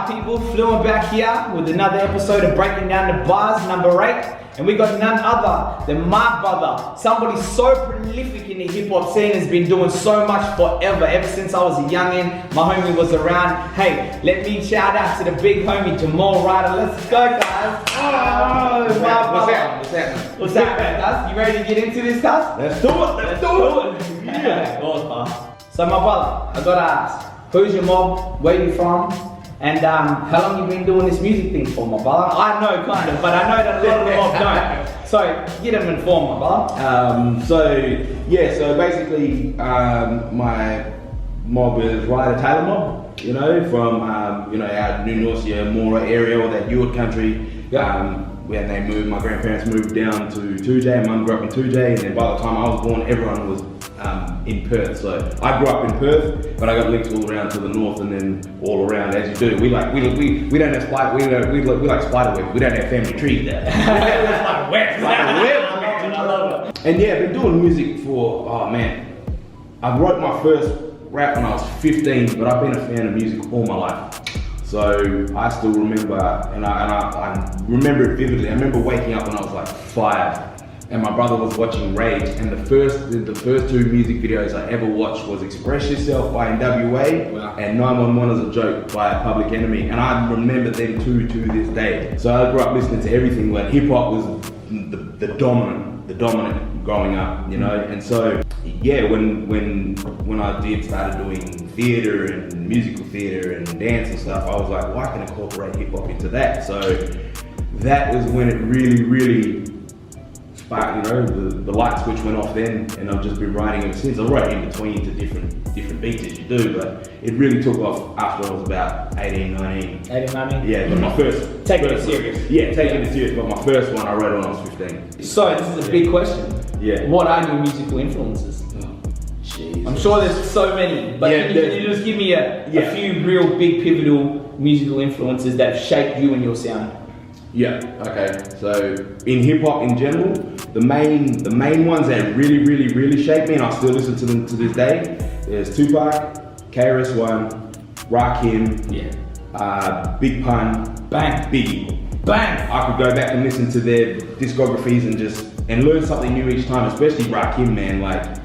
my people, Flewnt back here with another episode of Breaking Down the Bars, number 8. And we got none other than my brother, somebody so prolific in the hip hop scene, has been doing so much forever, ever since I was a youngin', my homie was around. Hey, let me shout out to the big homie, Jamahl Ryder. Let's go, guys. Oh, my brother. What's happening, guys? You ready to get into this, guys? Let's do it. Yeah. So my brother, I gotta ask, who's your mob, where you from, and how long you been doing this music thing for, my brother? I know kind of, but I know that a lot of the mob don't. So get them informed, my brother. So basically my mob is Ryder Taylor mob, you know, from our New Norcia, Mora area, or that Ewart country. Yeah. When they moved, my grandparents moved down to 2J, Mum grew up in 2J, and then by the time I was born, everyone was in Perth. So I grew up in Perth, but I got linked all around to the north and then all around as you do. We don't have spider, we like spider web. We don't have family trees there. Like web. I love it. And yeah, I've been doing music for, I wrote my first rap when I was 15, but I've been a fan of music all my life. So I still remember, and I remember it vividly. I remember waking up when I was like 5, and my brother was watching Rage, and the first 2 music videos I ever watched was Express Yourself by NWA, wow, and 911 is a Joke by Public Enemy, and I remember them two to this day. So I grew up listening to everything, but hip hop was the dominant growing up, you know. And so yeah, when I started doing theatre and musical theatre and dance and stuff, I was like, well, I can incorporate hip hop into that. So that was when it really sparked, you know, the light switch went off then, and I've just been writing ever since. I wrote in between to different beats as you do, but it really took off after I was about 18, 19. Yeah, but my first... Taking it serious. Yeah, taking it serious, but my first one I wrote when I was 15. So this is a big question. Yeah. What are your musical influences? Jeez. I'm sure there's so many, but can you just give me a few real big pivotal musical influences that have shaped you and your sound? Yeah, okay. So in hip hop in general, the main ones that really shaped me, and I still listen to them to this day, there's Tupac, KRS-One, Rakim, Big Pun, Bang, Biggie. Bang! I could go back and listen to their discographies and learn something new each time, especially Rakim, man, like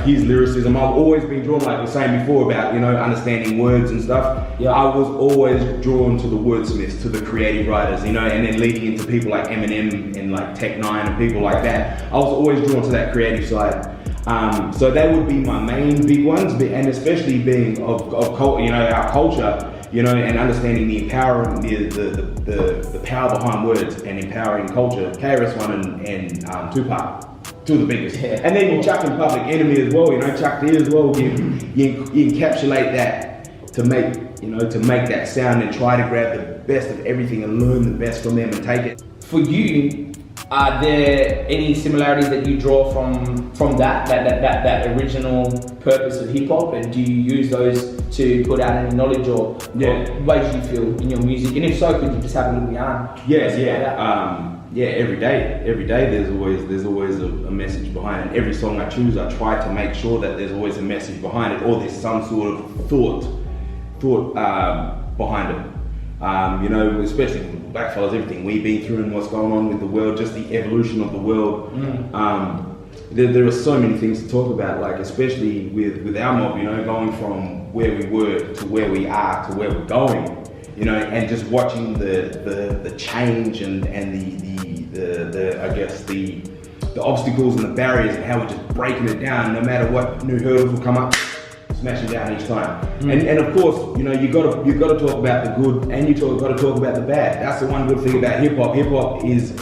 his lyricism. I've always been drawn, like I was saying before, about, you know, understanding words and stuff. Yeah. I was always drawn to the wordsmiths, to the creative writers, you know, and then leading into people like Eminem and like Tech Nine and people like that. I was always drawn to that creative side. So that would be my main big ones, and especially being of you know, our culture, you know, and understanding the empowering, the power behind words and empowering culture. KRS-One and Tupac. Two of the biggest. Yeah. And then you chuck in Public Enemy as well, you know, Chuck D as well. You encapsulate that to make that sound and try to grab the best of everything and learn the best from them and take it. For you, are there any similarities that you draw from that original purpose of hip hop, and do you use those to put out any knowledge or ways you feel in your music? And if so, could you just have a little yarn? Every day there's always a message behind it. Every song I choose, I try to make sure that there's always a message behind it, or there's some sort of thought behind it. You know, especially blackfellas, everything we've been through and what's going on with the world, just the evolution of the world. There are so many things to talk about, like especially with our mob, you know, going from where we were to where we are to where we're going. You know, and just watching the change and the obstacles and the barriers and how we're just breaking it down. No matter what new hurdles will come up, smashing down each time. And of course, you know, you got to talk about the good, and you got to talk about the bad. That's the one good thing about hip hop. Hip hop is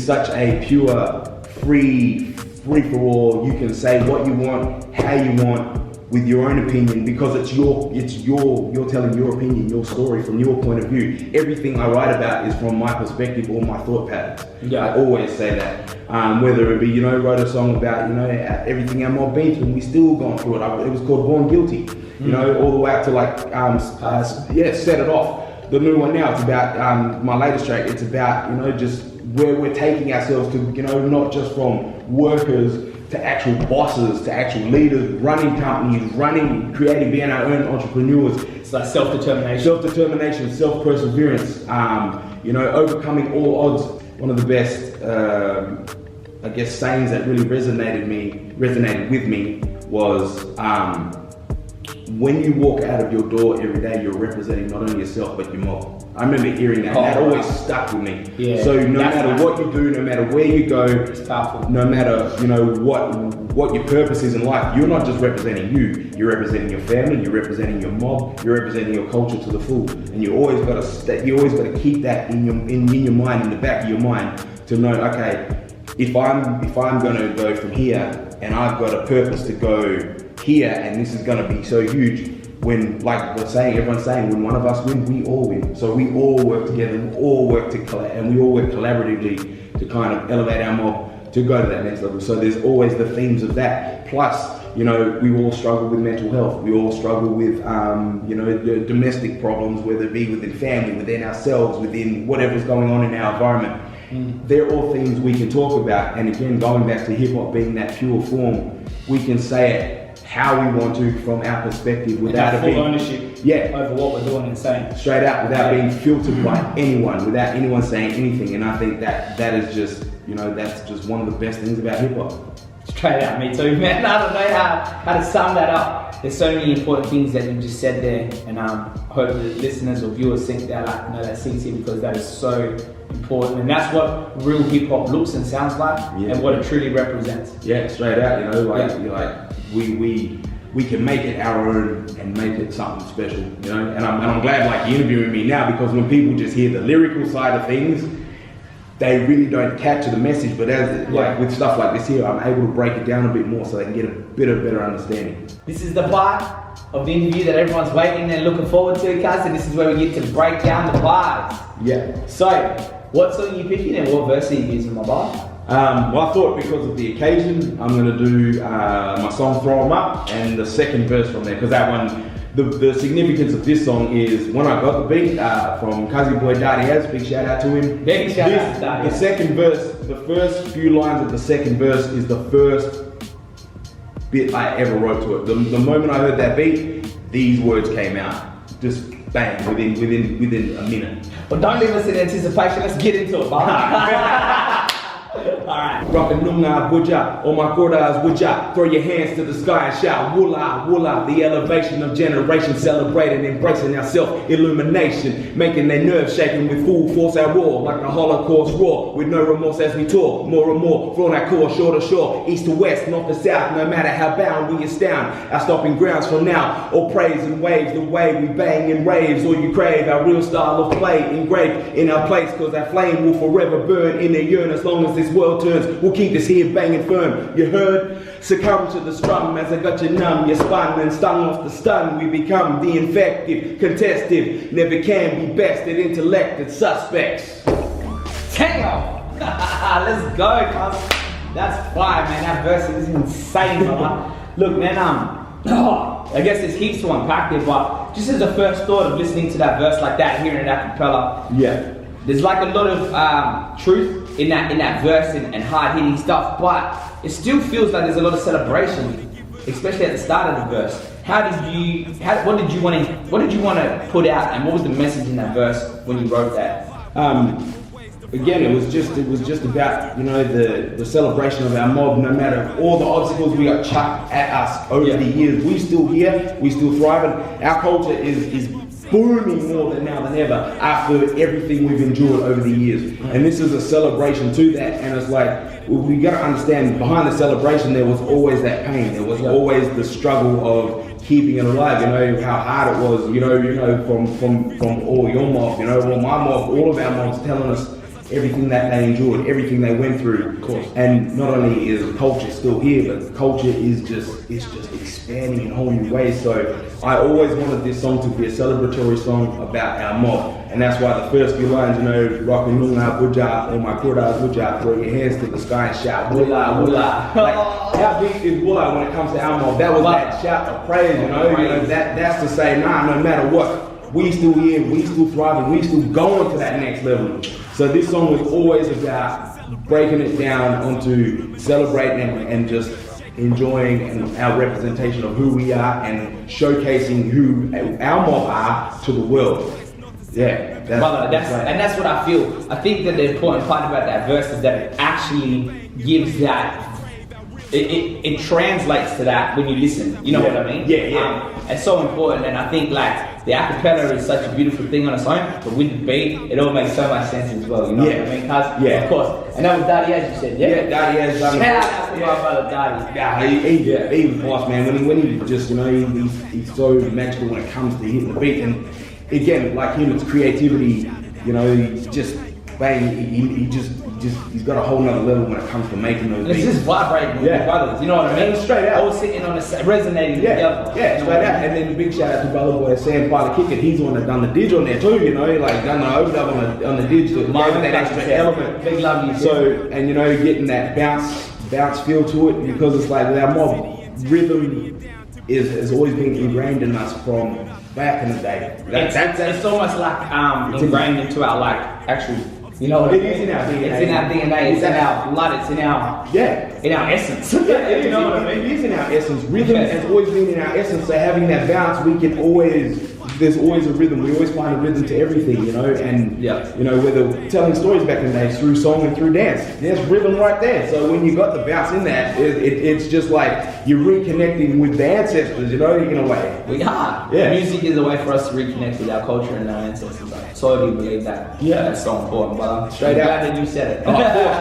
such a pure, free for all. You can say what you want, how you want, with your own opinion, because you're telling your opinion, your story from your point of view. Everything I write about is from my perspective or my thought patterns. Yeah. I always say that. Whether it be, you know, wrote a song about, you know, everything our mob been through, and we still gone through it. It was called Born Guilty, you know, all the way up to like, Set It Off. The new one now, it's about my latest track. It's about, you know, just where we're taking ourselves to, you know, not just from workers to actual bosses, to actual leaders, running companies, creating, being our own entrepreneurs. It's like self-determination. Self-determination, self-perseverance, overcoming all odds. One of the best, sayings that really resonated with me was, when you walk out of your door every day, you're representing not only yourself, but your mob. I remember hearing that, and that always stuck with me. Yeah, so no matter what you do, no matter where you go, it's powerful. No matter, what your purpose is in life, you're not just representing you're representing your family, you're representing your mob, you're representing your culture to the full. And you always got to keep that in your mind, in the back of your mind, to know, okay, if I'm gonna go from here and I've got a purpose to go here, and this is gonna be so huge. When, like everyone's saying, when one of us wins, we all win. So we all work together, we all work collaboratively to kind of elevate our mob to go to that next level. So there's always the themes of that. Plus, we all struggle with mental health. We all struggle with, the domestic problems, whether it be within family, within ourselves, within whatever's going on in our environment. They're all things we can talk about. And again, going back to hip hop being that pure form, we can say it how we want to from our perspective without full ownership over what we're doing and saying. Straight out, without being filtered by anyone, without anyone saying anything. And I think that is just, that's just one of the best things about hip hop. Straight out, me too, man. I don't know how to sum that up. There's so many important things that you just said there, and I hope the listeners or viewers think that that sinks in, because that is so important, and that's what real hip hop looks and sounds like, and what it truly represents. Yeah, straight out, we can make it our own and make it something special, And I'm glad you're interviewing me now, because when people just hear the lyrical side of things, they really don't capture the message. But with stuff like this here, I'm able to break it down a bit more so they can get a better understanding. This is the part of the interview that everyone's waiting and looking forward to, cuz, and this is where we get to break down the bars. Yeah. So, what song are you picking and what verse are you using, my bar? I thought because of the occasion, I'm going to do my song Throw 'Em Up and the second verse from there, because that one, the significance of this song is when I got the beat from Cuzzy Boy Dadiaz, big shout out to him. Big shout out to Dadiaz. The second verse, the first few lines of the second verse is the first bit I ever wrote to it. The moment I heard that beat, these words came out. Just bang, within a minute. Well, don't leave us in anticipation, let's get into it, bar. Alright. Rockin' nunga buja, all my quarters buja. Throw your hands to the sky and shout wula wula. The elevation of generations, celebrating, embracing our self-illumination, making their nerves shaking with full force our roar, like a Holocaust roar, with no remorse as we tour, more and more, from our core, shore to shore, east to west, north to south. No matter how bound we astound, our stopping grounds for now. All praise and waves, the way we bang and raves. All you crave, our real style of play engraved in our place, cause our flame will forever burn in their yearn as long as this world turns. We'll keep this here banging firm. You heard? Succumb to the strum as I got you numb. You're spun and stung off the stun. We become the infective, contestive, never can be bested, intellected suspects. Damn! Let's go, cuz. That's fire, man. That verse is insane, brother. Look, man, I guess there's heaps to unpack there, but just as a first thought of listening to that verse like that, hearing it a cappella, there's like a lot of truth in that verse and hard-hitting stuff, but it still feels like there's a lot of celebration, especially at the start of the verse. What did you want to put out, and what was the message in that verse when you wrote that? Again, it was just about the celebration of our mob. No matter all the obstacles we got chucked at us over the years, we still here, we still thriving. Our culture is booming more than ever after everything we've endured over the years. And this is a celebration to that, and it's like, we got to understand, behind the celebration there was always that pain, there was always the struggle of keeping it alive, how hard it was, from all your mob, all my mob, all of our mobs telling us everything that they endured, everything they went through. Of course. And not only is culture still here, but culture is just expanding in whole new ways. So I always wanted this song to be a celebratory song about our mob. And that's why the first few lines, rockin' nunga buja, all my quarters buja, throw your hands to the sky and shout wula wula. Like, how big is wula when it comes to our mob? That was that shout of praise, that's to say, no matter what, we still here, we still thriving, we still going to that next level. So this song was always about breaking it down onto celebrating and just enjoying our representation of who we are and showcasing who our mob are to the world. Yeah, that's what I feel. I think that the important part about that verse is that it actually gives that. It translates to that when you listen. You know what I mean? Yeah. It's so important, and I think like the acapella is such a beautiful thing on its own, but with the beat, it all makes so much sense as well. You know what I mean? Of course. And that was Daddy, as you said. Yeah, Daddy has done it. Shout out to my brother Daddy. Yeah, he was boss, man. When he just, you know, he's so magical when it comes to hitting the beat. And again, like him, it's creativity. You know, he just bang. He's got a whole nother level when it comes to making those beats. It's just vibrating with brothers, you know what I mean? Straight out. All sitting on the resonating together. Yeah, straight out. And then big shout out to brother boy Sam by the Kick It. He's the one that done the dig on there too, you know, like done the overdub on the dig to give that extra element. Big love you. So, and you know, getting that bounce feel to it, because it's like our mob rhythm has always been ingrained in us from back in the day. It's almost like ingrained into our like actual. You know what it is in our DNA. It's in our DNA. It's in our blood. It's in our essence. You know what I mean? It is in our essence. Rhythm has always been in our essence. So having that bounce, there's always a rhythm. We always find a rhythm to everything, you know. And you know, whether telling stories back in the day through song and through dance, there's rhythm right there. So when you got the bounce in that, it's just like you're reconnecting with the ancestors, you know, in a way. We are. Yeah. Music is a way for us to reconnect with our culture and our ancestors. I totally believe that. Yeah, that's so important. But straight out. Glad that you said it. Of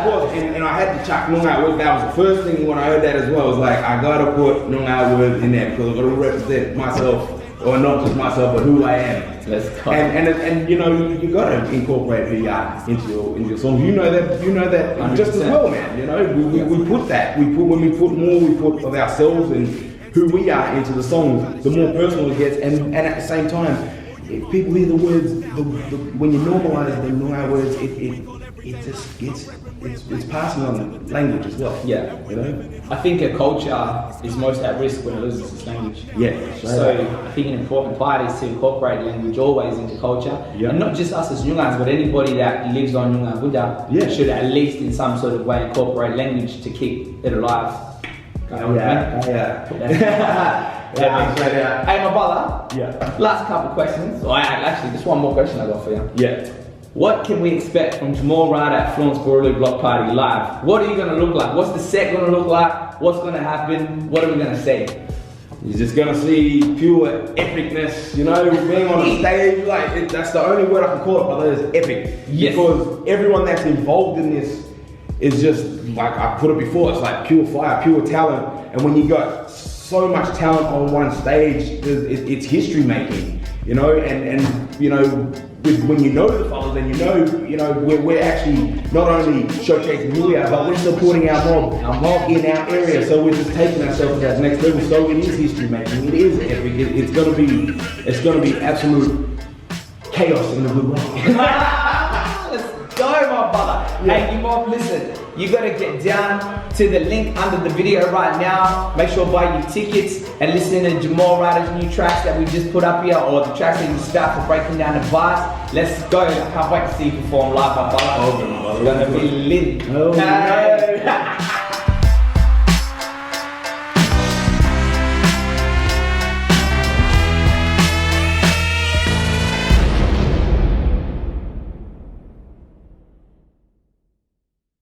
course. And I had to chuck Noongar words. That was the first thing when I heard that as well. I was like, I gotta put Noongar words in there because I gotta represent myself. Or not just myself, but who I am. Let's go. And you know, you gotta incorporate who you are into your song. You know that 100%. Just as well, man. You know, we put that. When we put more, we put of ourselves and who we are into the song. The more personal it gets, and at the same time, if people hear the words, when you normalise the Noongar words, it just gets it's passing on the language as well. Yeah, you know. I think a culture is most at risk when it loses its language. Yeah. So I think an important part is to incorporate language always into culture, and not just us as Noongars, but anybody that lives on Noongar Buddha should at least in some sort of way incorporate language to keep it alive. Yeah. Hey, my brother. Yeah. Last couple questions. Or actually, just one more question I got for you. Yeah. What can we expect from Jamahl Ryder at Flewnt's Boorloo Block Party live? What are you going to look like? What's the set going to look like? What's going to happen? What are we going to say? You're just going to see pure epicness, you know, being on a stage. Like, that's the only word I can call it, brother, is epic. Yes. Because everyone that's involved in this is just, like I put it before, it's like pure fire, pure talent. And when you got so much talent on one stage, it's history making, you know, and you know, when you know the fellas, and you know, we're actually not only showcasing who we are, but we're supporting our mob in our area. So we're just taking ourselves to that next level. So it is history making. It is epic. It's gonna be absolute chaos in a good way. Let's go, my brother. Yeah. Hey, you mob, listen. You gotta get down to the link under the video right now. Make sure to buy your tickets and listen to Jamahl Ryder's new tracks that we just put up here, or the tracks that you start for breaking down the bars. Let's go. I can't wait to see you perform live, my brother. It's gonna be lit. Oh, no.